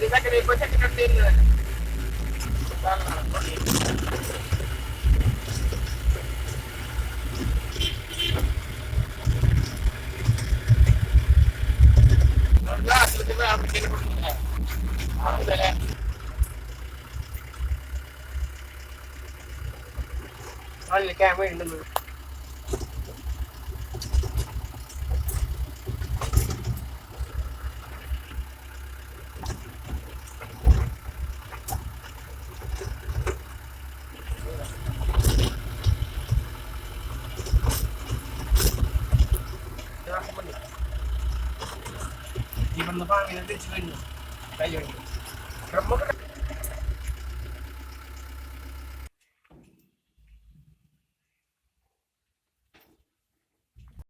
Bisa kita tin. Camera in the middle. Even the farming in this window.